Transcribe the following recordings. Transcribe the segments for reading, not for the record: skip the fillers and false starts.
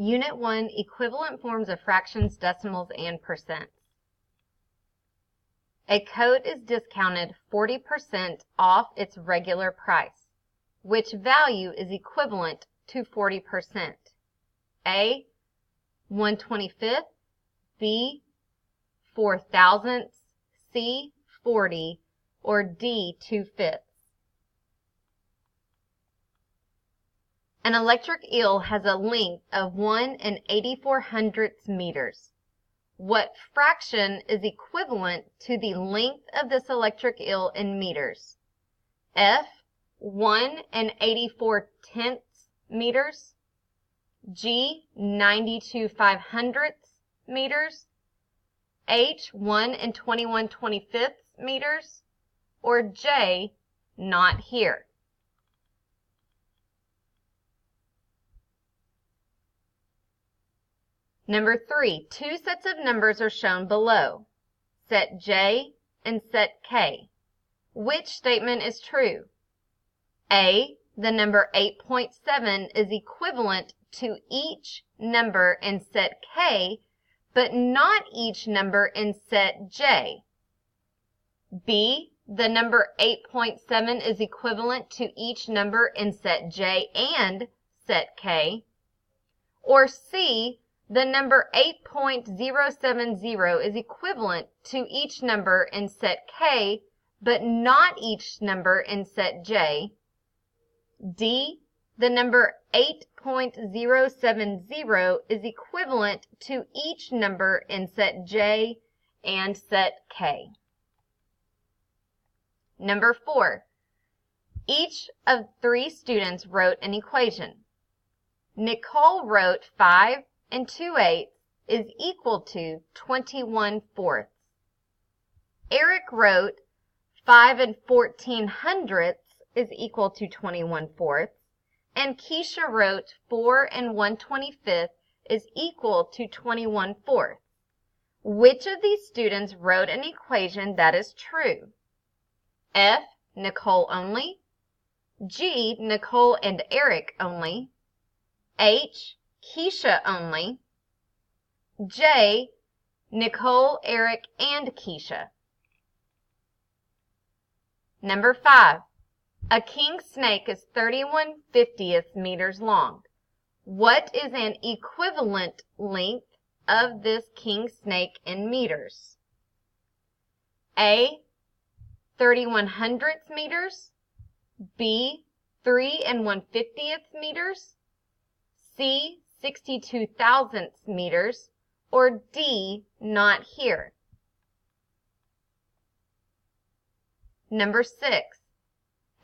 Unit 1, equivalent forms of fractions, decimals, and percents. A coat is discounted 40% off its regular price. Which value is equivalent to 40%? A, 1/25, B, 4/1000, C, 40, or D, 2/5. An electric eel has a length of 1 84/100 meters. What fraction is equivalent to the length of this electric eel in meters? F, 1 84/10 meters, G, 92/500 meters, H, 1 21/25 meters, or J, not here. Number 3, two sets of numbers are shown below, set J and set K. Which statement is true? A, the number 8.7 is equivalent to each number in set K, but not each number in set J. B, the number 8.7 is equivalent to each number in set J and set K. Or C, the number 8.070 is equivalent to each number in set K, but not each number in set J. D, the number 8.070 is equivalent to each number in set J and set K. Number 4, each of 3 students wrote an equation. Nicole wrote 5 2/8 is equal to 21/4. Eric wrote 5 14/100 is equal to 21/4. And Keisha wrote 4 1/25 is equal to 21/4. Which of these students wrote an equation that is true? F, Nicole only, G, Nicole and Eric only, H, Keisha only, J, Nicole, Eric, and Keisha. Number 5, a king snake is 31/50 meters long. What is an equivalent length of this king snake in meters? A, 31/100 meters, B, 3 1/50 meters, C, 62,000 meters, or D, not here. Number 6,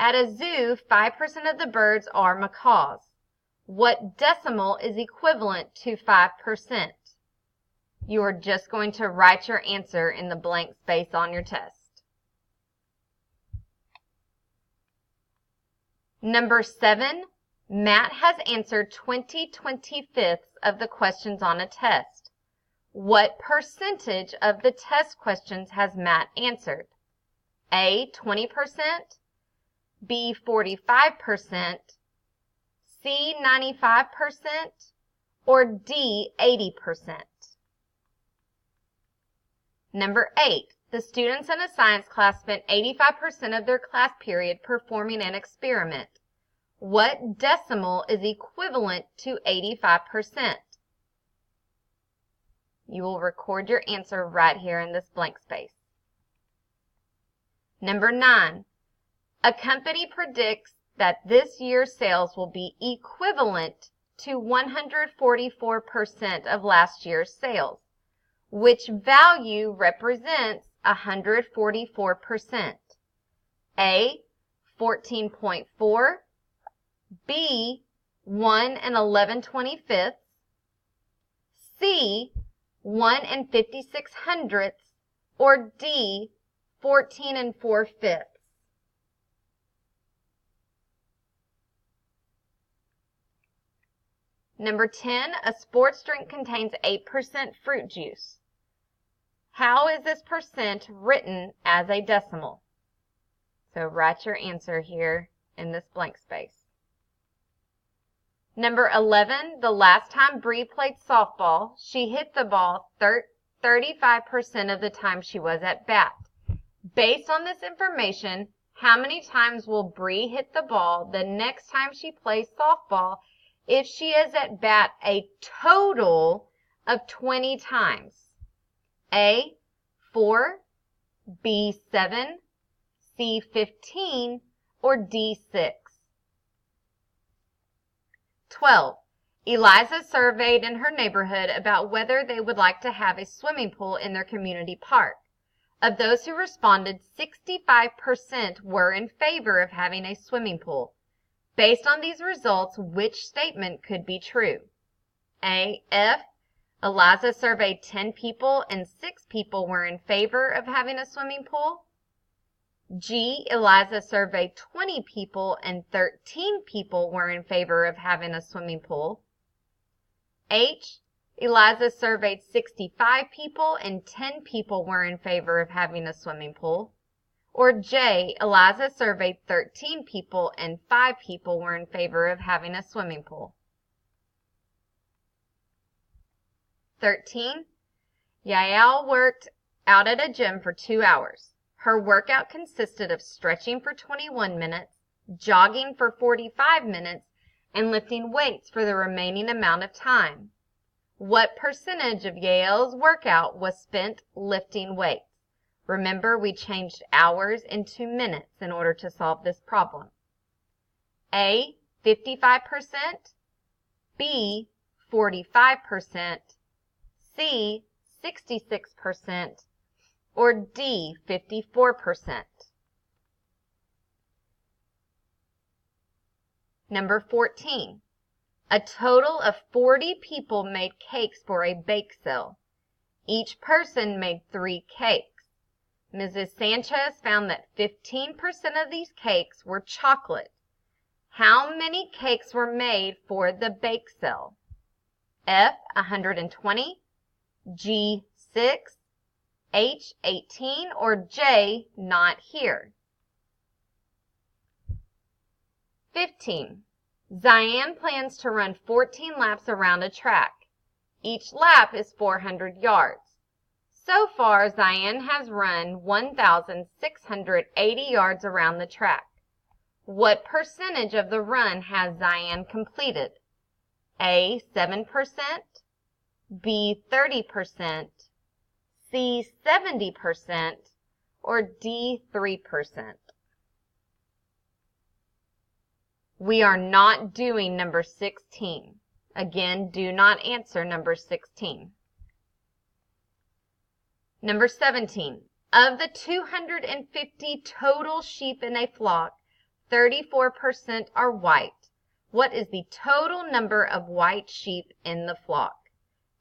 at a zoo, 5% of the birds are macaws. What decimal is equivalent to 5%? You are just going to write your answer in the blank space on your test. Number 7, Matt has answered 20/25 of the questions on a test. What percentage of the test questions has Matt answered? A, 20%, B, 45%, C, 95%, or D, 80%. Number 8, the students in a science class spent 85% of their class period performing an experiment. What decimal is equivalent to 85%? You will record your answer right here in this blank space. Number 9, a company predicts that this year's sales will be equivalent to 144% of last year's sales. Which value represents 144%? A, 14.4, B, 1 11/25, C, 1 56/100, or D, 14 4/5. Number 10, a sports drink contains 8% fruit juice. How is this percent written as a decimal? So write your answer here in this blank space. Number 11, the last time Bree played softball, she hit the ball 35% of the time she was at bat. Based on this information, how many times will Bree hit the ball the next time she plays softball if she is at bat a total of 20 times? A, 4, B, 7, C, 15, or D, 6? 12. Eliza surveyed in her neighborhood about whether they would like to have a swimming pool in their community park. Of those who responded, 65% were in favor of having a swimming pool. Based on these results, which statement could be true? A, F, Eliza surveyed 10 people and 6 people were in favor of having a swimming pool. G, Eliza surveyed 20 people and 13 people were in favor of having a swimming pool. H, Eliza surveyed 65 people and 10 people were in favor of having a swimming pool. Or J, Eliza surveyed 13 people and 5 people were in favor of having a swimming pool. 13. Yael worked out at a gym for 2 hours. Her workout consisted of stretching for 21 minutes, jogging for 45 minutes, and lifting weights for the remaining amount of time. What percentage of Yael's workout was spent lifting weights? Remember, we changed hours into minutes in order to solve this problem. A, 55%, B, 45%, C, 66%, or D, 54%. Number 14. A total of 40 people made cakes for a bake sale. Each person made 3 cakes. Mrs. Sanchez found that 15% of these cakes were chocolate. How many cakes were made for the bake sale? F, 120, G, 6, H, 18, or J, not here? 15. Zion plans to run 14 laps around a track. Each lap is 400 yards. So far, Zion has run 1,680 yards around the track. What percentage of the run has Zion completed? A, 7%, B, 30%, C, 70%, or D, 3%? We are not doing number 16. Again, do not answer number 16. Number 17. Of the 250 total sheep in a flock, 34% are white. What is the total number of white sheep in the flock?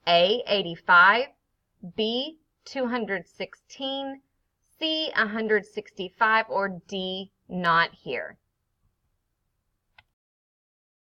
A, 85, B, 216, C, 165, or D, not here?